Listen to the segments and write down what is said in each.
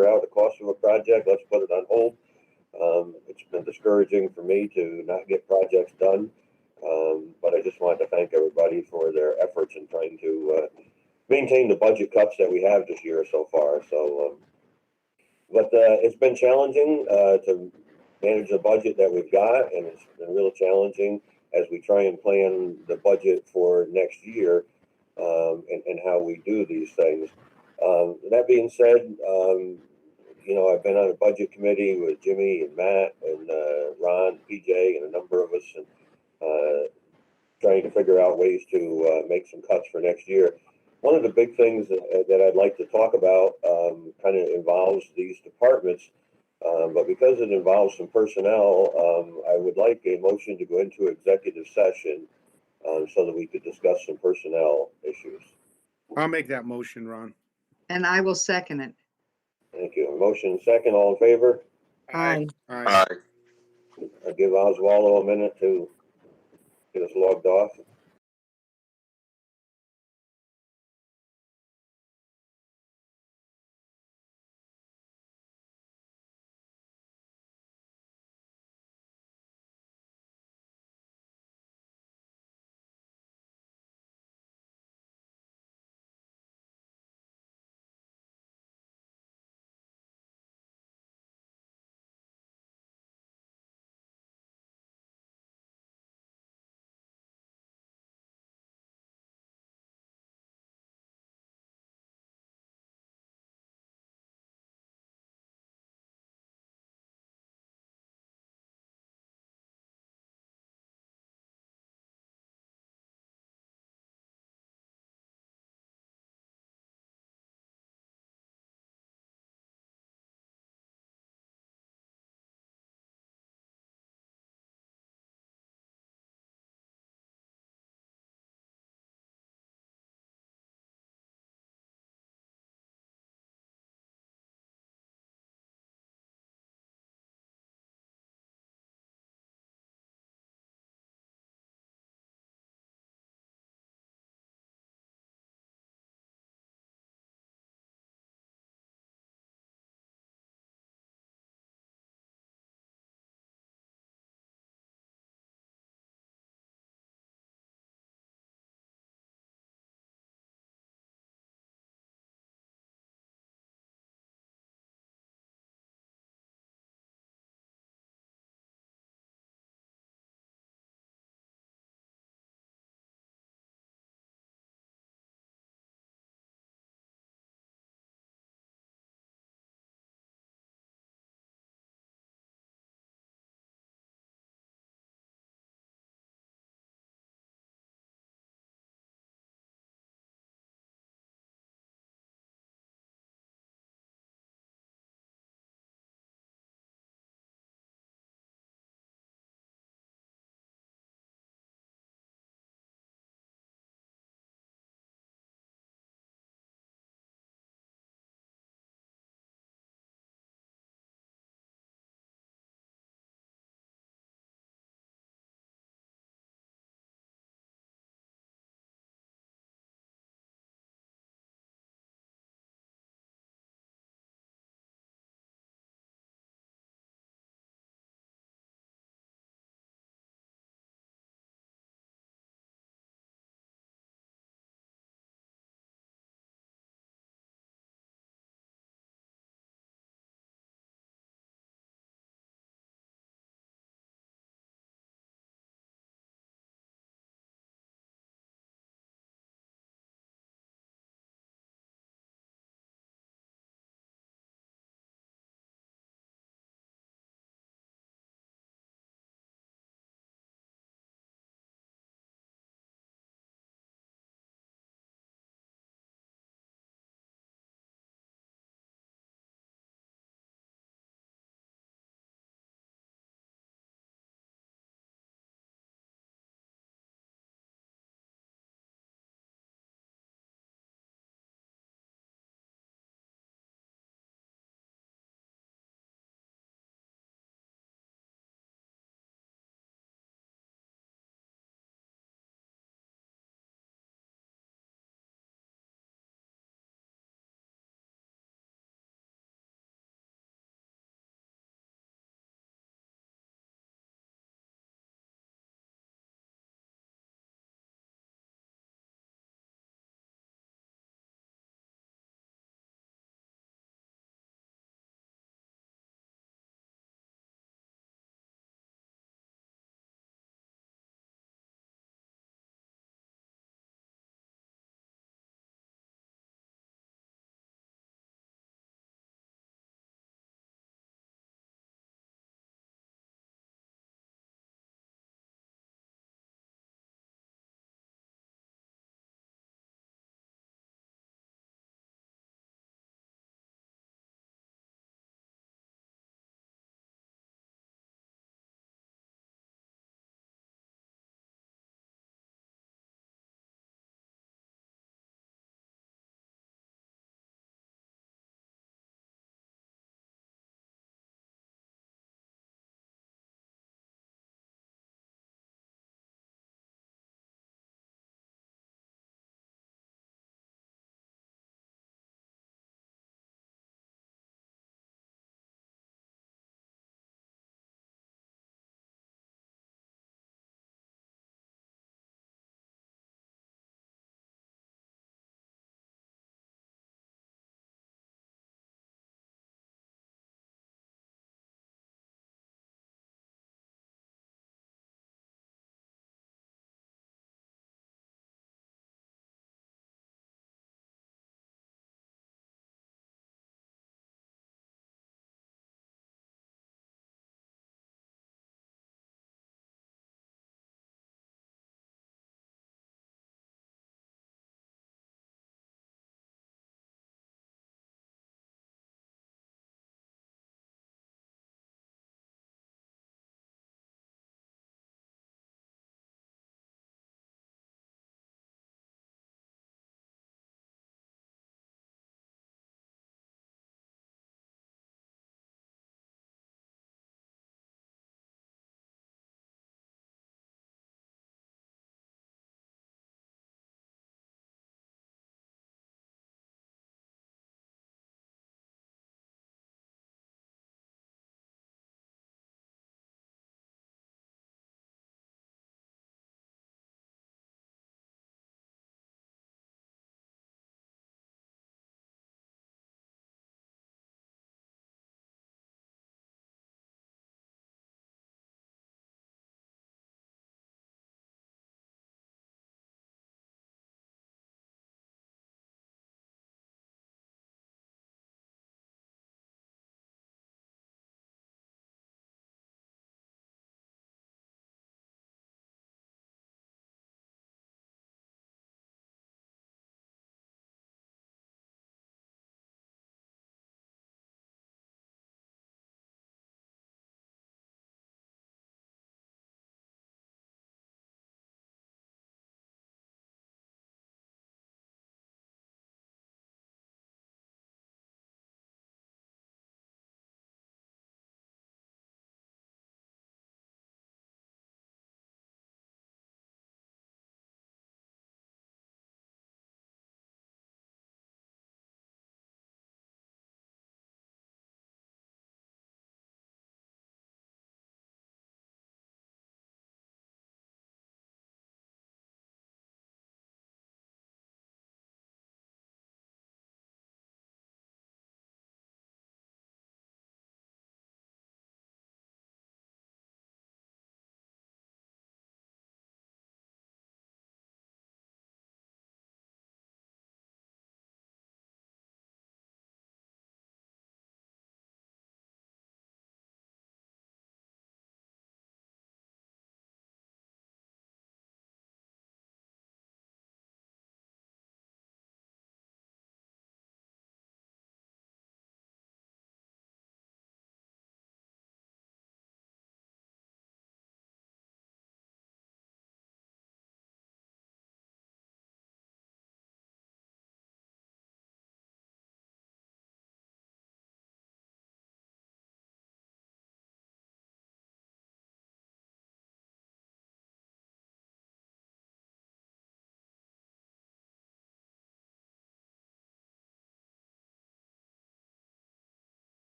figure out the cost of a project, let's put it on hold. It's been discouraging for me to not get projects done. But I just wanted to thank everybody for their efforts in trying to maintain the budget cuts that we have this year so far. But it's been challenging to manage the budget that we've got, and it's been real challenging as we try and plan the budget for next year, and how we do these things. That being said, I've been on a budget committee with Jimmy and Matt and Ron, PJ, and a number of us, and trying to figure out ways to make some cuts for next year. One of the big things that I'd like to talk about kind of involves these departments, but because it involves some personnel, I would like a motion to go into executive session so that we could discuss some personnel issues. I'll make that motion, Ron. And I will second it. Thank you. Motion second, all in favor? Aye. Aye. I'll give Oswaldo a minute to get us logged off.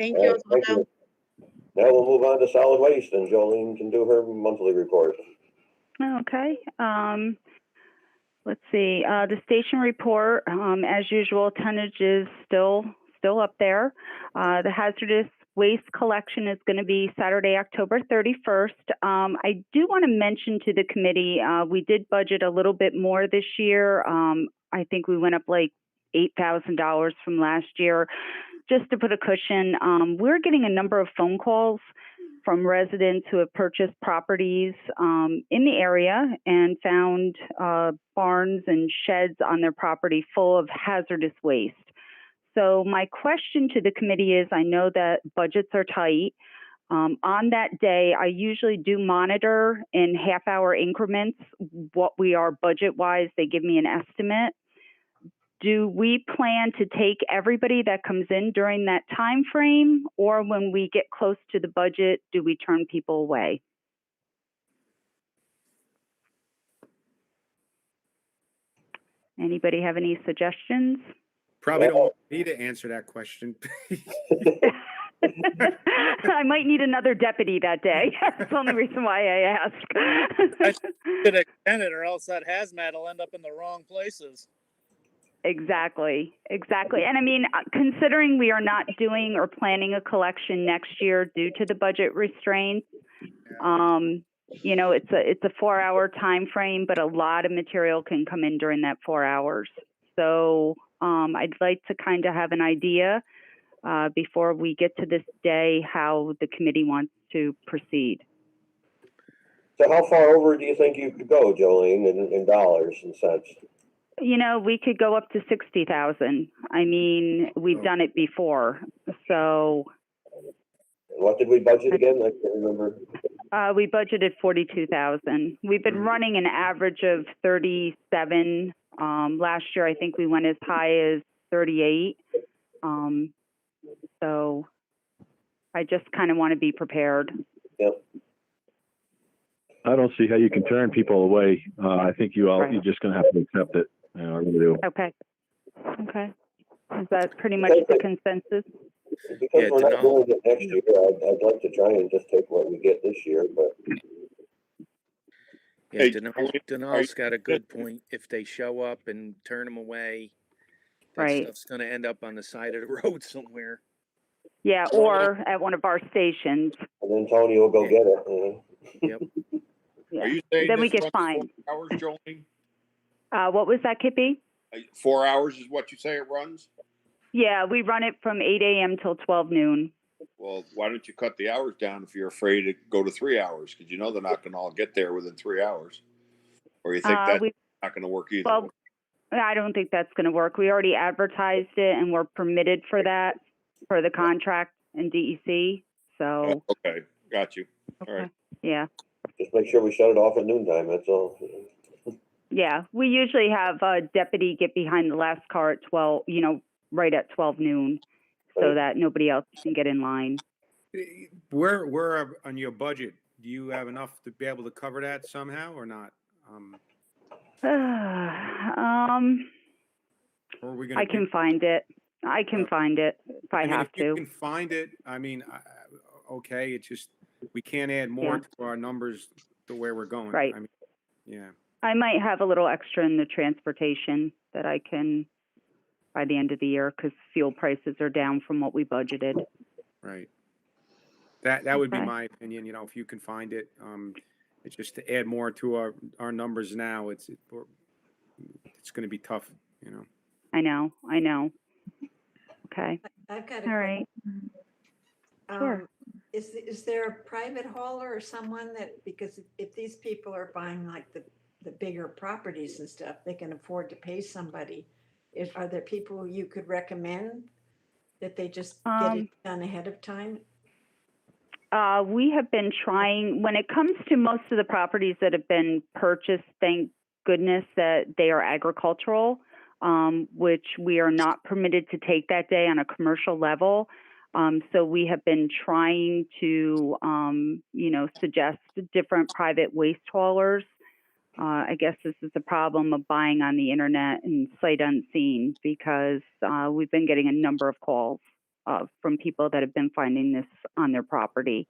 Thank All you. right, thank you. Now we'll move on to solid waste, and Jolene can do her monthly report. Okay. Let's see. The station report, as usual, tonnage is still up there. The hazardous waste collection is going to be Saturday, October 31st. I do want to mention to the committee, we did budget a little bit more this year. I think we went up like $8,000 from last year, just to put a cushion. We're getting a number of phone calls from residents who have purchased properties in the area and found barns and sheds on their property full of hazardous waste. So my question to the committee is, I know that budgets are tight. On that day, I usually do monitor in half-hour increments what we are budget-wise. They give me an estimate. Do we plan to take everybody that comes in during that time frame, or when we get close to the budget, do we turn people away? Anybody have any suggestions? Probably don't want me to answer that question. I might need another deputy that day. That's the only reason why I asked. Should extend it, or else that hazmat will end up in the wrong places. Exactly. And I mean, considering we are not doing or planning a collection next year due to the budget restraints, you know, it's a 4-hour time frame, but a lot of material can come in during that 4 hours. So I'd like to kind of have an idea before we get to this day how the committee wants to proceed. So how far over do you think you could go, Jolene, in dollars and cents? You know, we could go up to 60,000. I mean, we've done it before. So What did we budget again? I can't remember. we budgeted 42,000. We've been running an average of 37. Last year, I think we went as high as 38. So I just kind of want to be prepared. Yep. I don't see how you can turn people away. I think you're Right. just going to have to accept it. I really do. Okay. Is that pretty much the consensus? Because Yeah, we're not Denal. doing it next year, I'd like to try and just take what we get this year, but Yeah, Hey, Denal's got a good point. If they show up and turn them away, that Right. stuff's going to end up on the side of the road somewhere. Yeah, or at one of our stations. and then Tony will go get it. You know? Yeah. Are you saying Then we this get runs fined. 4 hours, Jolene? What was that, Kippy? 4 hours is what you say it runs? Yeah, we run it from 8 a.m. till 12 noon. Well, why don't you cut the hours down if you're afraid to go to 3 hours? Because you know they're not going to all get there within 3 hours. Or you think that's we, not going to work either? well, I don't think that's going to work. We already advertised it and we're permitted for that, for the contract and DEC. So, Oh, okay, got you. All right. yeah. Just make sure we shut it off at noontime, that's all. Yeah, we usually have a deputy get behind the last car at 12, you know, right at 12 noon so Right. that nobody else can get in line. Where on your budget, do you have enough to be able to cover that somehow or not? Or are we gonna? I can find it. I can find it if I mean, have if you to. can find it, I mean, okay, it's just, we can't add more Yeah. to our numbers the way we're going. Right. I mean, yeah, I might have a little extra in the transportation that I can by the end of the year because fuel prices are down from what we budgeted. right. That would be Okay. my opinion, you know, if you can find it. It's just to add more to our numbers now, it's gonna be tough, you know. I know. Okay. I've got a All right. Sure. Is there a private hauler or someone that, because if these people are buying like the bigger properties and stuff, they can afford to pay somebody. Are there people you could recommend that they just get it done ahead of time? We have been trying, when it comes to most of the properties that have been purchased, thank goodness that they are agricultural, which we are not permitted to take that day on a commercial level. So we have been trying to, you know, suggest different private waste haulers. I guess this is the problem of buying on the internet and sight unseen because we've been getting a number of calls. from people that have been finding this on their property.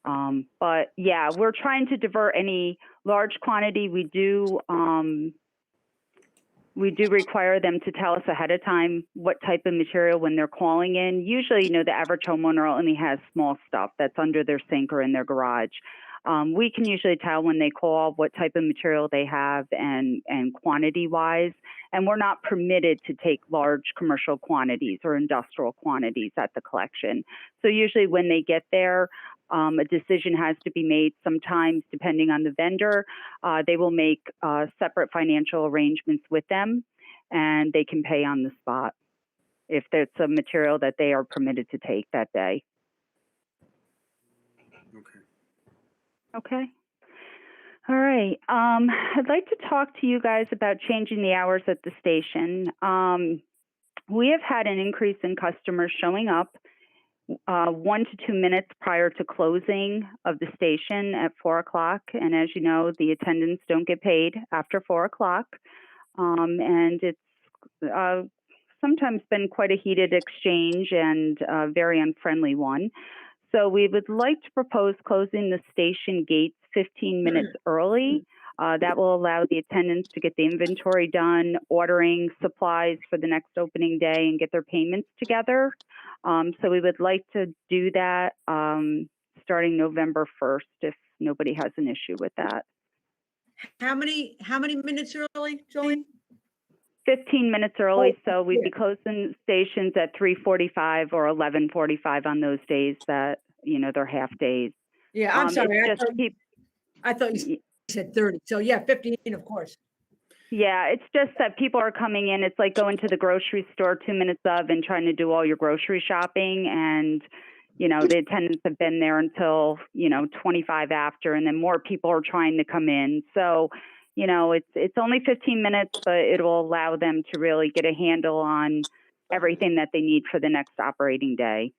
But yeah, we're trying to divert any large quantity. We do require them to tell us ahead of time what type of material when they're calling in. Usually, the average homeowner only has small stuff that's under their sink or in their garage. We can usually tell when they call what type of material they have and quantity wise, and we're not permitted to take large commercial quantities or industrial quantities at the collection. So usually when they get there, a decision has to be made. Sometimes, depending on the vendor, they will make separate financial arrangements with them, and they can pay on the spot if it's a material that they are permitted to take that day. Okay. Okay. All right. I'd like to talk to you guys about changing the hours at the station. We have had an increase in customers showing up 1 to 2 minutes prior to closing of the station at 4 o'clock. And as you know, the attendants don't get paid after 4 o'clock. And it's sometimes been quite a heated exchange and a very unfriendly one. So we would like to propose closing the station gates 15 minutes early. That will allow the attendants to get the inventory done, ordering supplies for the next opening day, and get their payments together. So we would like to do that starting November 1st, if nobody has an issue with that. How many minutes early, Jolene? 15 minutes early, so we'd be closing stations at 3:45 or 11:45 on those days that, they're half days. Yeah, I'm sorry. I thought you Yeah. said 30. So yeah, 15, of course. Yeah, it's just that people are coming in. It's like going to the grocery store 2 minutes of and trying to do all your grocery shopping. And, the attendants have been there until, 25 after, and then more people are trying to come in. So, it's only 15 minutes, but it will allow them to really get a handle on everything that they need for the next operating day.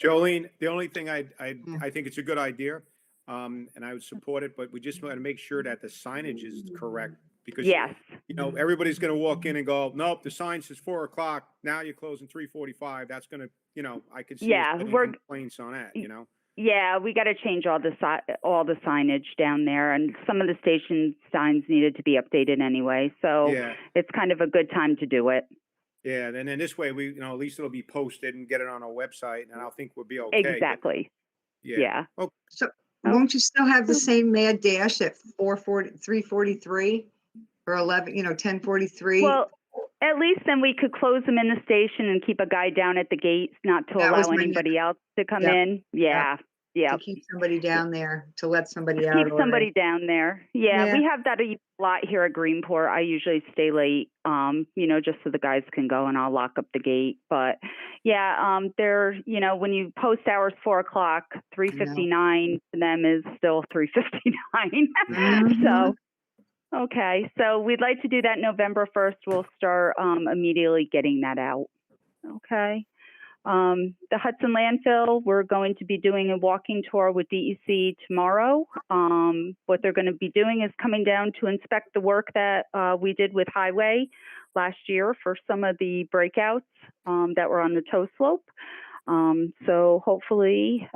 Jolene, the only thing I think it's a good idea, and I would support it, but we just want to make sure that the signage is correct. Because, Yes. everybody's going to walk in and go, nope, the sign says 4 o'clock. Now you're closing 3:45. That's going to, I could see Yeah, us getting we're- complaints on that, Yeah, we got to change all the signage down there, and some of the station signs needed to be updated anyway. So Yeah. it's kind of a good time to do it. Yeah, and then this way we, at least it'll be posted and get it on our website, and I think we'll be okay. but- Exactly. Yeah. Okay. So won't you still have the same mad dash at 3:43 or 10:43? Well, at least then we could close them in the station and keep a guy down at the gates, not to That was allow my anybody else to come Yep. in. Yeah. Yeah. To keep somebody down there, to let somebody out. Keep somebody down there. Yeah, Yeah. we have that a lot here at Greenport. I usually stay late, just so the guys can go, and I'll lock up the gate. But yeah, when you post hours 4 o'clock, 3:59 to them is still 3:59. So, okay. So we'd like to do that November 1st. We'll start immediately getting that out. Okay. The Hudson landfill, we're going to be doing a walking tour with DEC tomorrow. What they're going to be doing is coming down to inspect the work that we did with Highway last year for some of the breakouts that were on the tow slope. So hopefully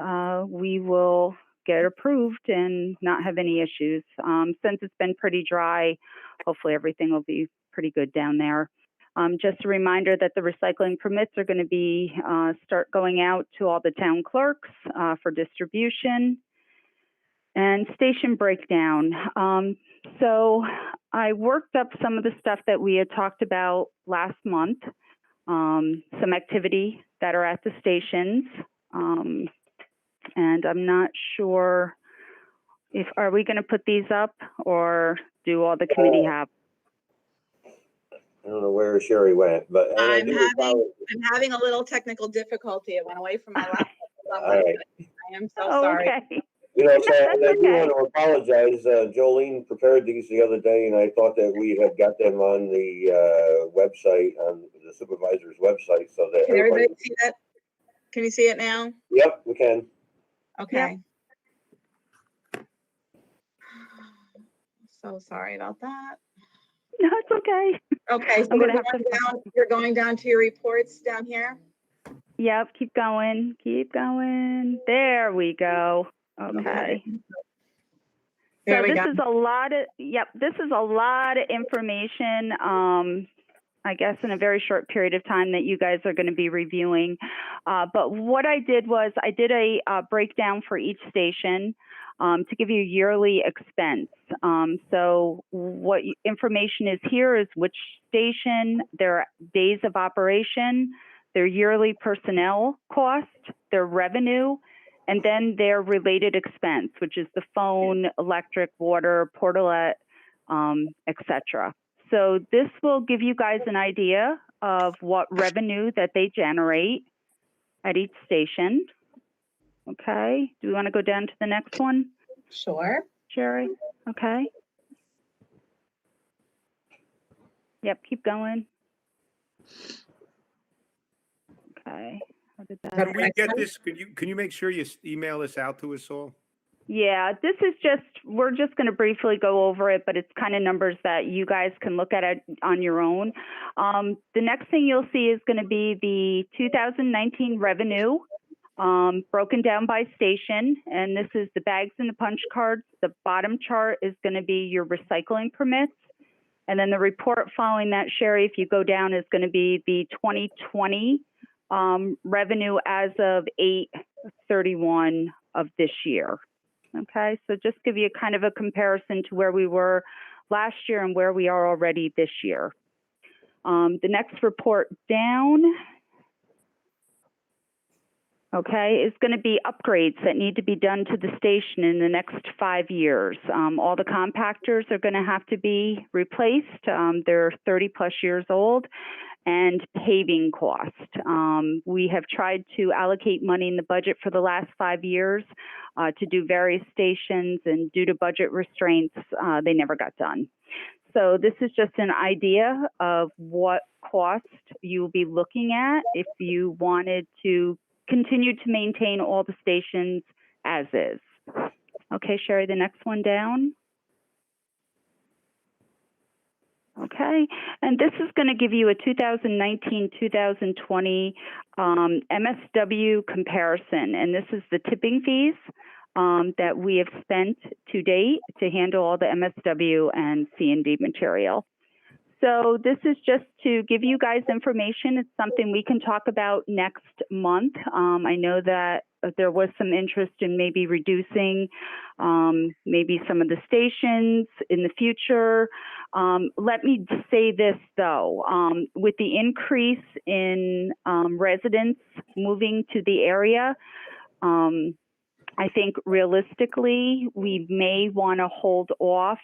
we will get approved and not have any issues. Since it's been pretty dry, hopefully everything will be pretty good down there. Just a reminder that the recycling permits are going to be start going out to all the town clerks for distribution. And station breakdown. So I worked up some of the stuff that we had talked about last month, some activity that are at the stations. And I'm not sure are we going to put these up, or do all the committee have? I don't know where Sherry went, but. and I I'm do apologize. having a little technical difficulty. It went away from my laptop. All right. I am so sorry. Okay. So That's I do okay. want to apologize. Jolene prepared these the other day, and I thought that we had got them on the website, on the supervisor's website, so that Can everybody everybody. see that? Can you see it now? Yep, we can. Okay. So sorry about that. No, it's okay. Okay, so I'm we're gonna have going to- down, you're going down to your reports down here? Yep, keep going, keep going. There we go. Okay. There So we this go. is a lot of, yep, this is a lot of information, I guess in a very short period of time that you guys are going to be reviewing. But what I did was I did a breakdown for each station to give you yearly expense. So what information is here is which station, their days of operation, their yearly personnel cost, their revenue, and then their related expense, which is the phone, electric, water, portalet, et cetera. So this will give you guys an idea of what revenue that they generate at each station. Okay, do we want to go down to the next one, Sure. Sherry? Okay. Yep, keep going. Okay. How did that? Can we get this, can you make sure you email this out to us all? Yeah, this is just, we're just going to briefly go over it, but it's kind of numbers that you guys can look at it on your own. The next thing you'll see is going to be the 2019 revenue broken down by station. And this is the bags and the punch cards. The bottom chart is going to be your recycling permits. And then the report following that, Sherry, if you go down, is going to be the 2020 revenue as of 8/31 of this year. Okay, so just give you kind of a comparison to where we were last year and where we are already this year. The next report down, okay, is going to be upgrades that need to be done to the station in the next 5 years. All the compactors are going to have to be replaced. They're 30 plus years old. And paving cost. We have tried to allocate money in the budget for the last 5 years to do various stations, and due to budget restraints, they never got done. So this is just an idea of what cost you'll be looking at if you wanted to continue to maintain all the stations as is. Okay, Sherry, the next one down. Okay, and this is going to give you a 2019-2020 MSW comparison, and this is the tipping fees that we have spent to date to handle all the MSW and C&D material. So this is just to give you guys information. It's something we can talk about next month. I know that there was some interest in maybe reducing maybe some of the stations in the future. Let me say this though, with the increase in residents moving to the area, I think realistically we may want to hold off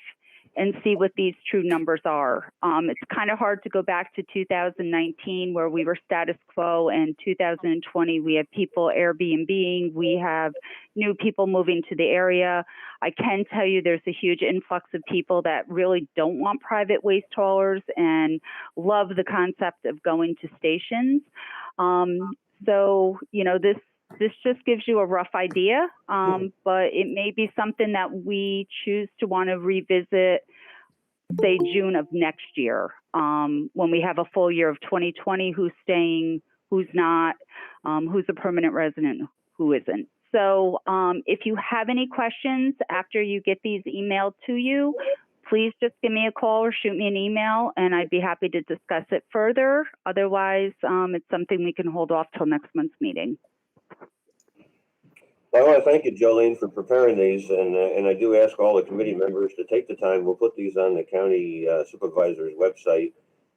and see what these true numbers are. It's kind of hard to go back to 2019 where we were status quo, and 2020 we have people Airbnb-ing, we have new people moving to the area. I can tell you there's a huge influx of people that really don't want private waste haulers and love the concept of going to stations. So, you know, this just gives you a rough idea, but it may be something that we choose to want to revisit, say, June of next year, when we have a full year of 2020, who's staying, who's not, who's a permanent resident, who isn't. So if you have any questions after you get these emailed to you, please just give me a call or shoot me an email, and I'd be happy to discuss it further. Otherwise, it's something we can hold off till next month's meeting. I want to thank you, Jolene, for preparing these, and I do ask all the committee members to take the time. We'll put these on the county supervisor's website,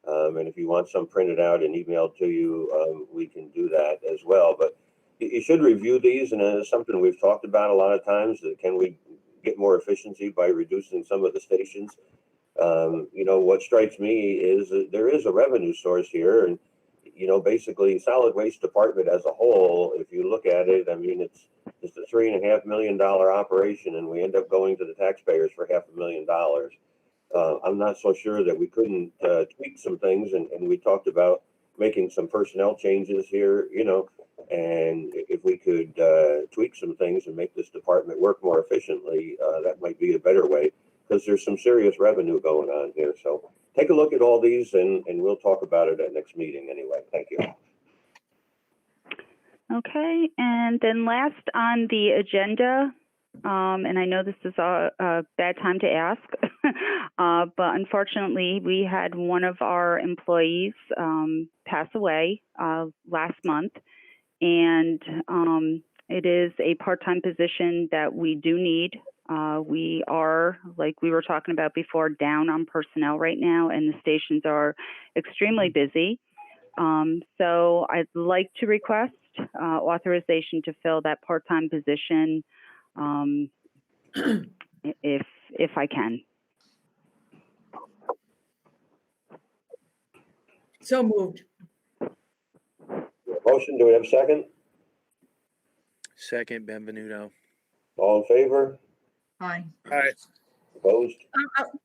and if you want some printed out and emailed to you, we can do that as well. But you should review these, and it's something we've talked about a lot of times. That can we get more efficiency by reducing some of the stations? You know, what strikes me is that there is a revenue source here, and you know, basically, solid waste department as a whole, if you look at it, I mean, it's a $3.5 million operation, and we end up going to the taxpayers for $500,000. I'm not so sure that we couldn't tweak some things, and we talked about making some personnel changes here, you know, and if we could tweak some things and make this department work more efficiently, that might be a better way, because there's some serious revenue going on here. So take a look at all these, and we'll talk about it at next meeting anyway. Thank you. Okay, and then last on the agenda, and I know this is a bad time to ask, but unfortunately, we had one of our employees pass away last month, and it is a part-time position that we do need. We are, like we were talking about before, down on personnel right now, and the stations are extremely busy. So I'd like to request authorization to fill that part-time position if I can. So moved. Motion, do we have a second? Second, Benvenuto. All in favor? Aye. All right. Opposed?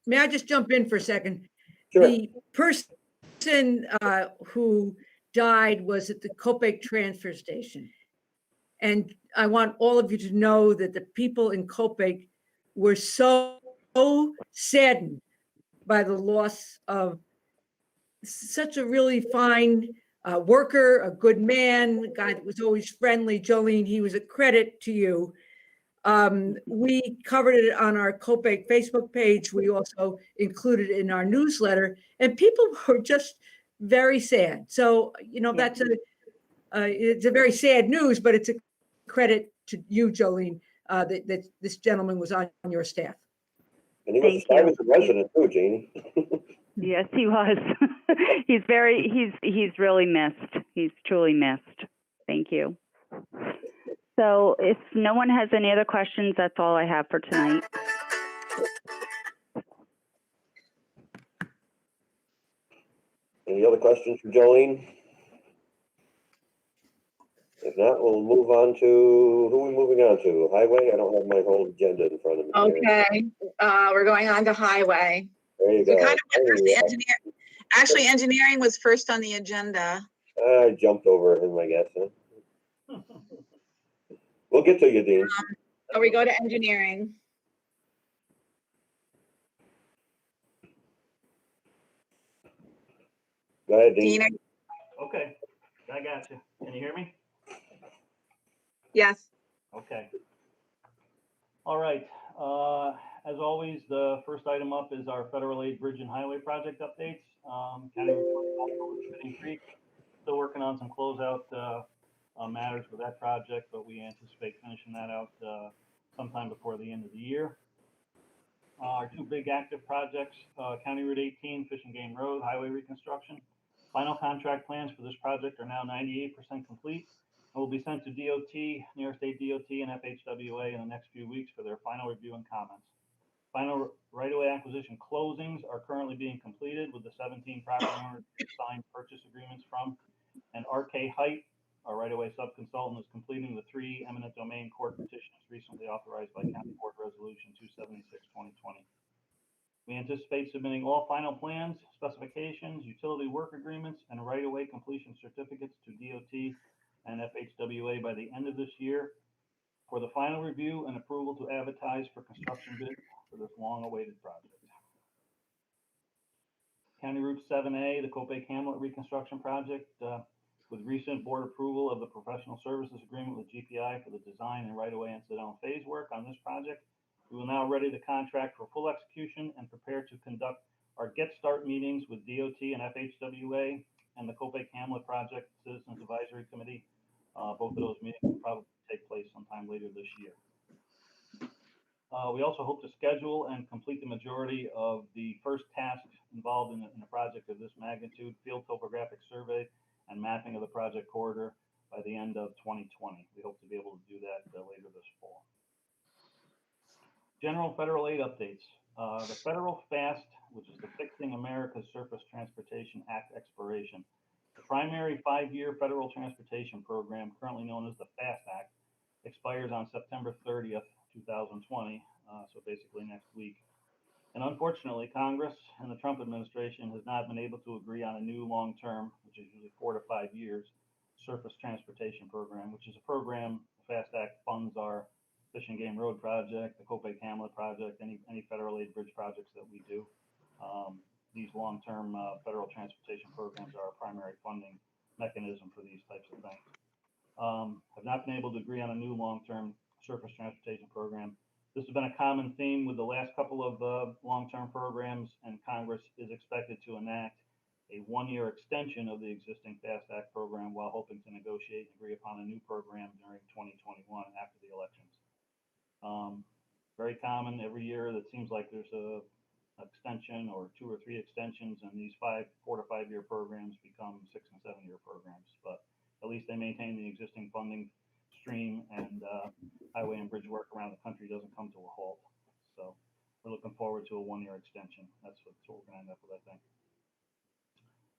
May I just jump in for a second? Sure. The person who died was at the Copic transfer station. And I want all of you to know that the people in Copic were so saddened by the loss of such a really fine worker, a good man, a guy that was always friendly. Jolene, he was a credit to you. We covered it on our Copic Facebook page. We also included it in our newsletter, and people were just very sad. So, you know, Yeah. that's it's a very sad news, but it's a credit to you, Jolene, that this gentleman was on your staff. And he was Thank a you. Stuyvesant resident too, Jeannie. Yes, he was. he's really missed. He's truly missed. Thank you. So if no one has any other questions, that's all I have for tonight. Any other questions for Jolene? If not, we'll move on to, who are we moving on to? Highway? I don't have my whole agenda in front of me. here. Okay, we're going on to highway. There you We go. kind of went There through the you go. engineer. Actually, engineering was first on the agenda. I jumped over him, I guess. Huh? We'll get to you, Dean. So we go to engineering. Go ahead, Dean. Dean, Okay, I got you. Can you hear me? yes. Okay. All right. As always, the first item up is our federal aid bridge and highway project updates. County report on Spitting Creek. Still working on some closeout matters for that project, but we anticipate finishing that out sometime before the end of the year. Our two big active projects, County Route 18, Fish and Game Road, highway reconstruction. Final contract plans for this project are now 98% complete and will be sent to DOT, New York State DOT, and FHWA in the next few weeks for their final review and comments. Final right-of-way acquisition closings are currently being completed with the 17 property owners signed purchase agreements from, and RK Height, our right-of-way subconsultant, is completing the 3 eminent domain court petitions recently authorized by County Board Resolution 276/2020. We anticipate submitting all final plans, specifications, utility work agreements, and right-of-way completion certificates to DOT and FHWA by the end of this year for the final review and approval to advertise for construction bids for this long-awaited project. County Route 7A, the Copic Hamlet reconstruction project, with recent board approval of the professional services agreement with GPI for the design and right-of-way incidental phase work on this project. We will now ready the contract for full execution and prepare to conduct our Get Start meetings with DOT and FHWA and the Copic Hamlet Project Citizens Advisory Committee. Both of those meetings will probably take place sometime later this year. We also hope to schedule and complete the majority of the first tasks involved in a project of this magnitude, field topographic survey and mapping of the project corridor by the end of 2020. We hope to be able to do that later this fall. General federal aid updates. The federal FAST, which is the Fixing America's Surface Transportation Act expiration. The primary 5-year federal transportation program, currently known as the FAST Act, expires on September 30th, 2020, so basically next week. And unfortunately, Congress and the Trump administration has not been able to agree on a new long-term, which is usually 4 to 5 years, surface transportation program, which is a program, the FAST Act funds our Fish and Game Road project, the Copic Hamlet project, any federal aid bridge projects that we do. These long-term federal transportation programs are our primary funding mechanism for these types of things. have not been able to agree on a new long-term surface transportation program. This has been a common theme with the last couple of long-term programs, and Congress is expected to enact a one-year extension of the existing FAST Act program while hoping to negotiate and agree upon a new program during 2021 after the elections. Very common every year. That seems like there's a extension or 2 or 3 extensions, and these 4 to 5 year programs become 6 and 7 year programs. But at least they maintain the existing funding stream, and highway and bridge work around the country doesn't come to a halt. So we're looking forward to a 1-year extension. That's what we're going to end up with, I think.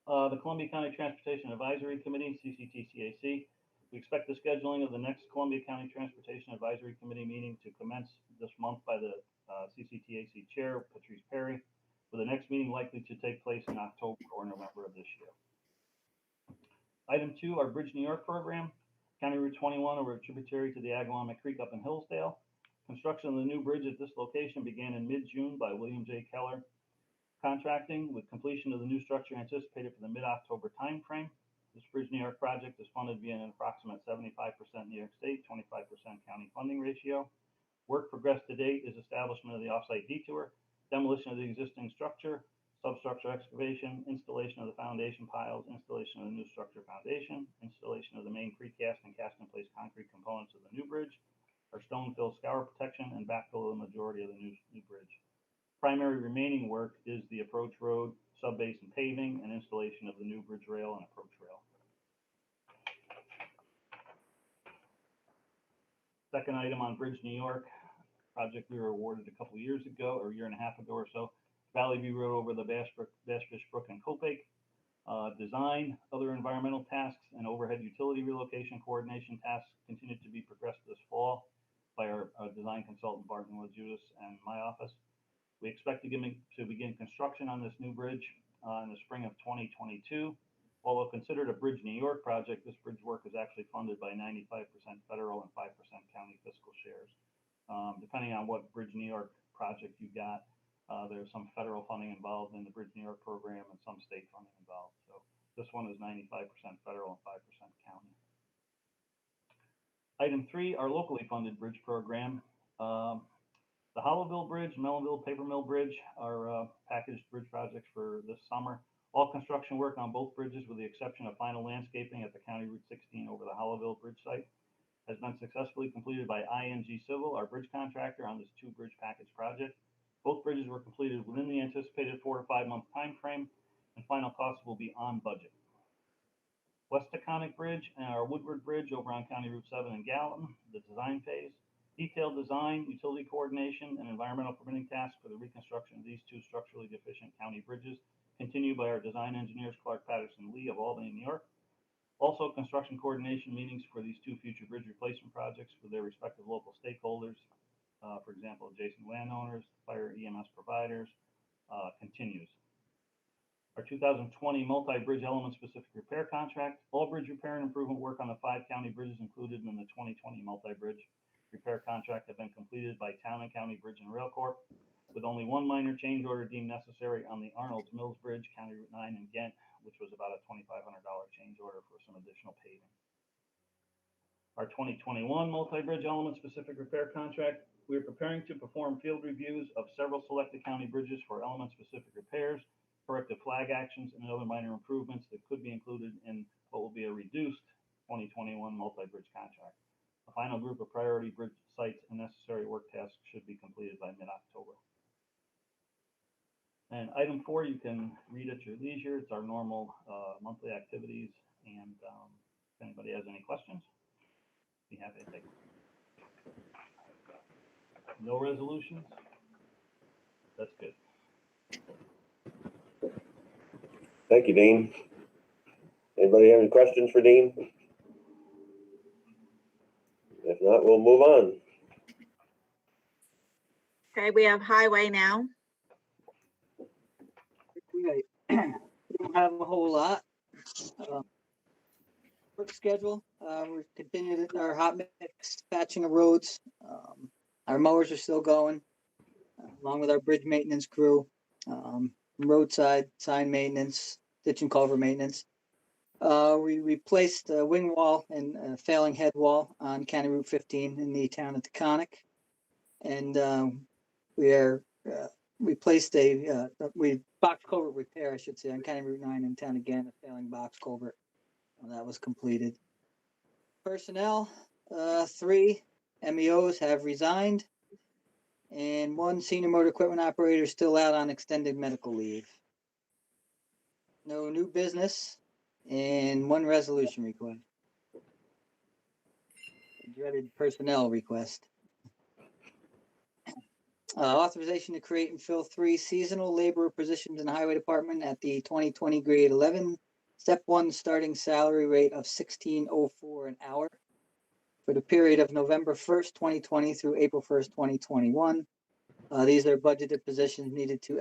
The Columbia County Transportation Advisory Committee, CCTCAC. We expect the scheduling of the next Columbia County Transportation Advisory Committee meeting to commence this month by the CCTAC Chair, Patrice Perry, with the next meeting likely to take place in October or November of this year. Item 2, our Bridge New York program. County Route 21 over a tributary to the Agawam Creek up in Hillsdale. Construction of the new bridge at this location began in mid-June by William J. Keller Contracting, with completion of the new structure anticipated for the mid-October timeframe. This Bridge New York project is funded via an approximate 75% New York State, 25% county funding ratio. Work progressed to date is establishment of the offsite detour, demolition of the existing structure, substructure excavation, installation of the foundation piles, installation of the new structure foundation, installation of the main precast and cast-in-place concrete components of the new bridge, our stone fill scour protection, and backfill of the majority of the new bridge. Primary remaining work is the approach road, sub-basin paving, and installation of the new bridge rail and approach rail. Second item on Bridge New York, project we were awarded a couple years ago, or a year and a half ago or so. Valley View Road over the Bass Fish Brook and Copac. Design, other environmental tasks, and overhead utility relocation coordination tasks continue to be progressed this fall by our design consultant, Barton Judas, and my office. We expect to begin construction on this new bridge in the spring of 2022. Although considered a Bridge New York project, this bridge work is actually funded by 95% federal and 5% county fiscal shares. Depending on what Bridge New York project you got, there's some federal funding involved in the Bridge New York program and some state funding involved. So this one is 95% federal and 5% county. Item 3, our locally funded bridge program. The Hollowville Bridge, Mellonville Paper Mill Bridge are packaged bridge projects for this summer. All construction work on both bridges, with the exception of final landscaping at the County Route 16 over the Hollowville Bridge site, has been successfully completed by ING Civil, our bridge contractor, on this 2-bridge package project. Both bridges were completed within the anticipated 4 to 5 month time frame, and final costs will be on budget. West Taconic Bridge and our Woodward Bridge over on County Route 7 in Gallatin, the design phase. Detailed design, utility coordination, and environmental permitting tasks for the reconstruction of these 2 structurally deficient county bridges continue by our design engineers, Clark Patterson Lee of Albany, New York. Also, construction coordination meetings for these 2 future bridge replacement projects with their respective local stakeholders, for example, adjacent landowners, fire EMS providers, continues. Our 2020 multi-bridge element-specific repair contract. All bridge repair and improvement work on the 5 county bridges included in the 2020 multi-bridge repair contract have been completed by Town and County Bridge and Rail Corp, with only 1 minor change order deemed necessary on the Arnold's Mills Bridge, County Route 9 in Ghent, which was about a $2,500 change order for some additional paving. Our 2021 multi-bridge element-specific repair contract. We are preparing to perform field reviews of several selected county bridges for element-specific repairs, corrective flag actions, and other minor improvements that could be included in what will be a reduced 2021 multi-bridge contract. The final group of priority bridge sites and necessary work tasks should be completed by mid-October. And item 4, you can read at your leisure. It's our normal monthly activities. And if anybody has any questions, be happy to take them. No resolutions? That's good. Thank you, Dean. Anybody have any questions for Dean? If not, we'll move on. Okay, we have highway now. We don't have a whole lot. Work schedule. We're continuing our hot mix patching of roads. Our mowers are still going, along with our bridge maintenance crew. Roadside sign maintenance, ditch and culvert maintenance. We replaced the wing wall and failing head wall on County Route 15 in the town of Taconic. And replaced box culvert repair, I should say, on County Route 9 in town again, a failing box culvert. That was completed. Personnel, 3 MEOs have resigned, and 1 senior motor equipment operator still out on extended medical leave. No new business, and 1 resolution request. Dreaded personnel request. Authorization to create and fill 3 seasonal laborer positions in the highway department at the 2020 grade 11, step 1 starting salary rate of $16.04 an hour for the period of November 1st, 2020 through April 1st, 2021. These are budgeted positions needed to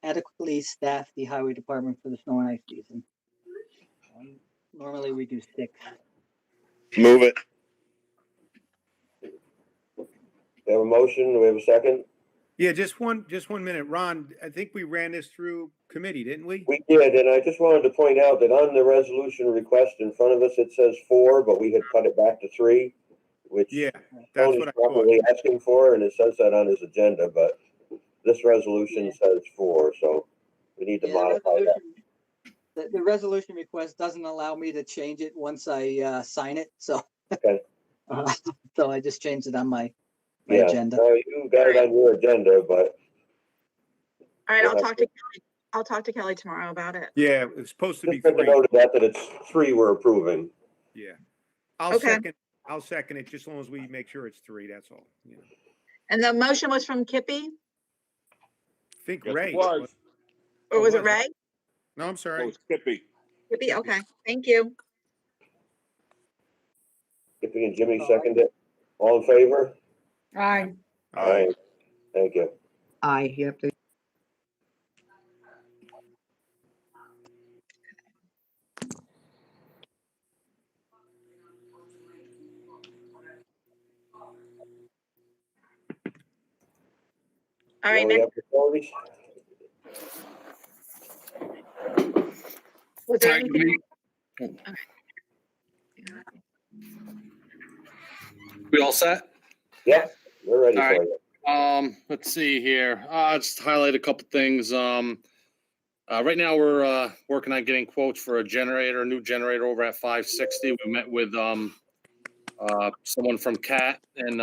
adequately staff the highway department for the snow and ice season. Normally we do 6. Move it. We have a motion, do we have a second? Yeah, just one minute. Ron, I think we ran this through committee, didn't we? We did, and I just wanted to point out that on the resolution request in front of us, it says 4, but we had cut it back to 3, which Yeah, that's Tony's what I thought. probably asking for, and it says that on his agenda, but this resolution says 4, so we need to modify that. The resolution request doesn't allow me to change it once I sign it, so. Okay. So I just changed it on my Yeah, agenda. no, you got it on your agenda, but All right, We'll I'll have talk to Kelly. I'll talk to Kelly tomorrow about it. Yeah, it's supposed to be just make a 3. note of that it's 3 we're approving. Yeah. I'll Okay. second it, just as long as we make sure it's 3, that's all. Yeah. And the motion was from Kippy, I think Yes, it Ray. was. or was it was. Ray? No, I'm Oh, sorry. it's Kippy. Kippy, okay, thank you. Skippy and Jimmy seconded it. All in favor? Aye. Aye. Thank you. Aye, you have to. All right, Now we next, have facilities. was there anything? We all set? Yeah, we're ready All for right. you. Let's see here. Just highlight a couple things. Right now we're working on getting quotes for a new generator over at 560. We met with someone from CAT and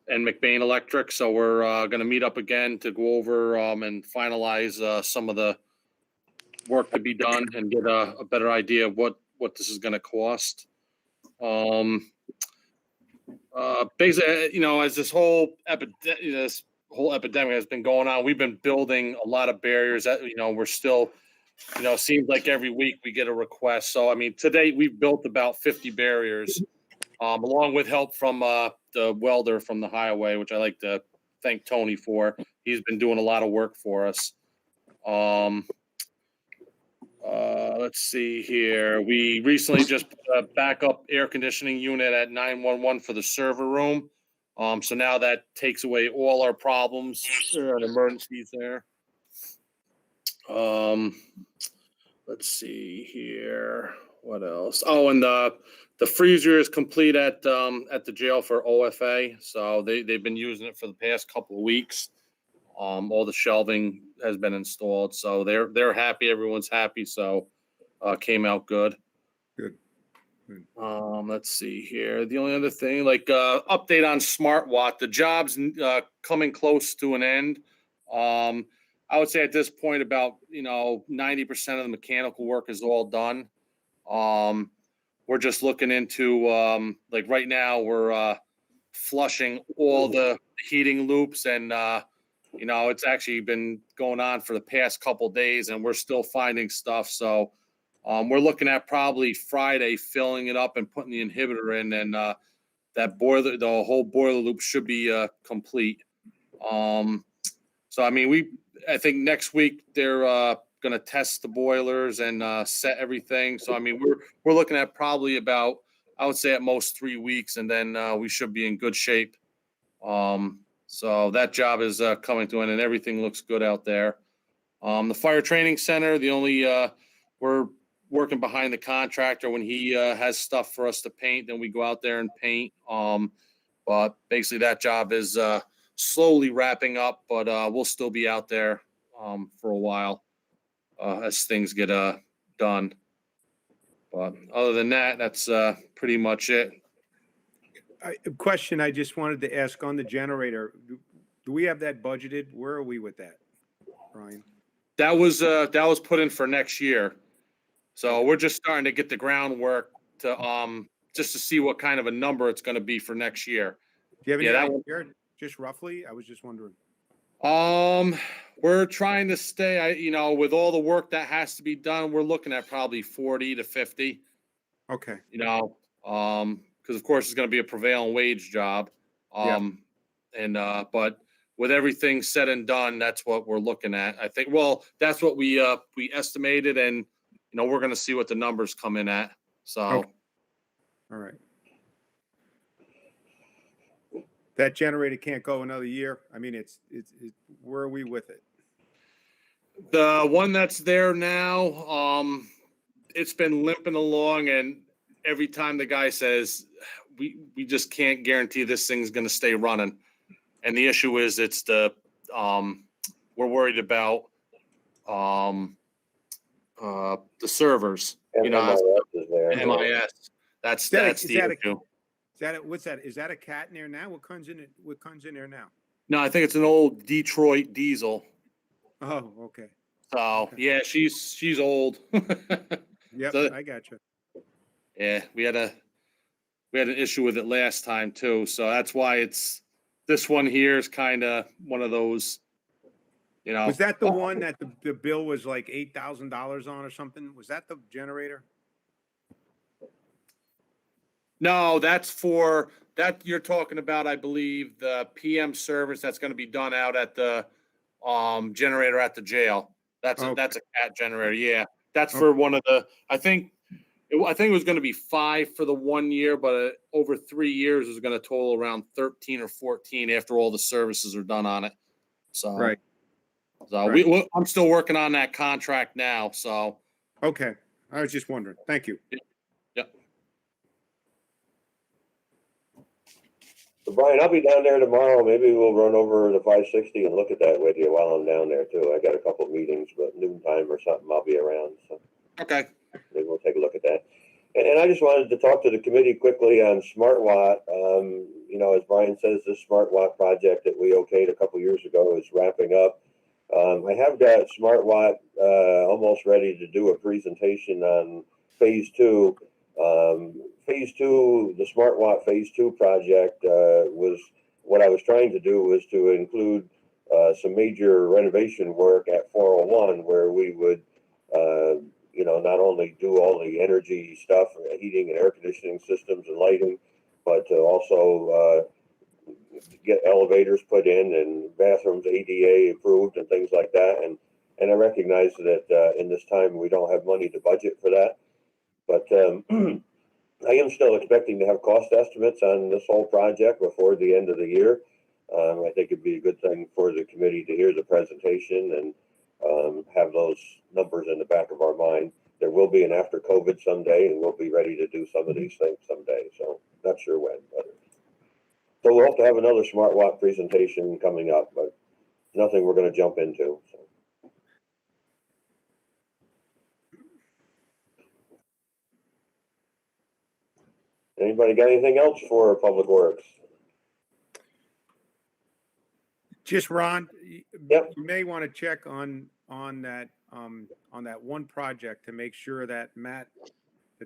McBain Electric. So we're going to meet up again to go over and finalize some of the work to be done and get a better idea of what this is going to cost. Basically, as this whole epidemic has been going on, we've been building a lot of barriers that, we're still, seems like every week we get a request. So, to date, we've built about 50 barriers, along with help from the welder from the highway, which I like to thank Tony for. He's been doing a lot of work for us. Let's see here. We recently just put a backup air conditioning unit at 911 for the server room. So now that takes away all our problems and emergencies there. Let's see here. What else? Oh, and the freezer is complete at the jail for OFA. So they've been using it for the past couple of weeks. All the shelving has been installed, so they're happy. Everyone's happy. So came out good. Good. Let's see here. The only other thing, update on SmartWatt. The job's coming close to an end. I would say at this point about 90% of the mechanical work is all done. We're just looking into right now we're flushing all the heating loops and it's actually been going on for the past couple days and we're still finding stuff. So we're looking at probably Friday filling it up and putting the inhibitor in, and that boiler, the whole boiler loop should be complete. So I think next week they're going to test the boilers and set everything. So we're looking at probably about, I would say at most 3 weeks, and then we should be in good shape. So that job is coming to an end, and everything looks good out there. The fire training center, the only we're working behind the contractor when he has stuff for us to paint, then we go out there and paint. But basically that job is slowly wrapping up, but we'll still be out there for a while as things get done. But other than that, that's pretty much it. A question I just wanted to ask on the generator. Do we have that budgeted? Where are we with that, Brian? That was put in for next year. So we're just starting to get the groundwork to just to see what kind of a number it's going to be for next year. Do you have any Yeah, that idea? Just roughly? I was just wondering. We're trying to stay, with all the work that has to be done, we're looking at probably 40 to 50, Okay. because of course it's going to be a prevailing wage job. But with everything said and done, that's what we're looking at. I think, well, that's what we estimated, and we're going to see what the numbers come in at. So, Okay. All right. That generator can't go another year. I mean, it's where are we with it? the one that's there now, it's been limping along, and every time the guy says, we just can't guarantee this thing's going to stay running. And the issue is it's we're worried about the servers, MIS is there. MIS. That's the issue. What's that? Is that a cat in there now? What comes in it? What comes in there now? No, I think it's an old Detroit diesel. Oh, okay. So yeah, she's old. Yep, So, I got you. yeah, we had an issue with it last time too. So that's why this one here is kind of one of those, Was that the one that the bill was like $8,000 on or something? Was that the generator? No, that's for that you're talking about, I believe, the PM service that's going to be done out at the generator at the jail. That's a cat generator. Yeah, that's for one of the. I think it was going to be 5 for the 1 year, but over 3 years is going to total around 13 or 14 after all the services are done on it. So Right. So Right. I'm still working on that contract now. So Okay, I was just wondering. Thank you. Yep. So Brian, I'll be down there tomorrow. Maybe we'll run over the 560 and look at that with you while I'm down there too. I got a couple of meetings, but noontime or something, I'll be around. So okay. maybe we'll take a look at that. And I just wanted to talk to the committee quickly on SmartWatt. As Brian says, this SmartWatt project that we okayed a couple years ago is wrapping up. I have got SmartWatt almost ready to do a presentation on phase 2. Phase 2, the SmartWatt phase 2 project was what I was trying to do was to include some major renovation work at 401 where we would not only do all the energy stuff, heating and air conditioning systems and lighting, but to also get elevators put in and bathrooms ADA approved and things like that. And I recognize that in this time we don't have money to budget for that, but I am still expecting to have cost estimates on this whole project before the end of the year. I think it'd be a good thing for the committee to hear the presentation and have those numbers in the back of our mind. There will be an after COVID someday, and we'll be ready to do some of these things someday. So not sure when, but so we'll have to have another SmartWatt presentation coming up, but nothing we're going to jump into. So. Anybody got anything else for Public Works? Just Ron, Yep. you may want to check on that one project to make sure that that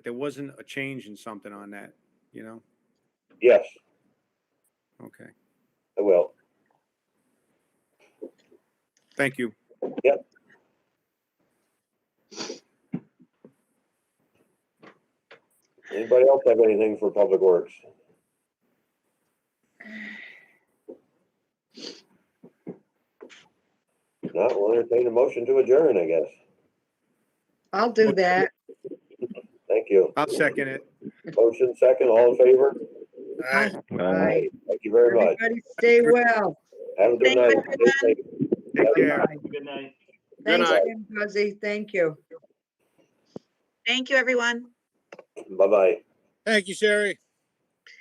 there wasn't a change in something on that, Yes, Okay, I will. thank you. Yep. Anybody else have anything for Public Works? Not, we'll entertain a motion to adjourn, I guess. I'll do that. Thank you. I'll second it. Motion second, all in favor? Aye. Aye. Thank you very much. Everybody stay well. Have a good night. Stay safe. Take care. Good night. Thanks, Jim Buzzy. Thank you. Thank you, everyone. Bye-bye. Thank you, Sherry.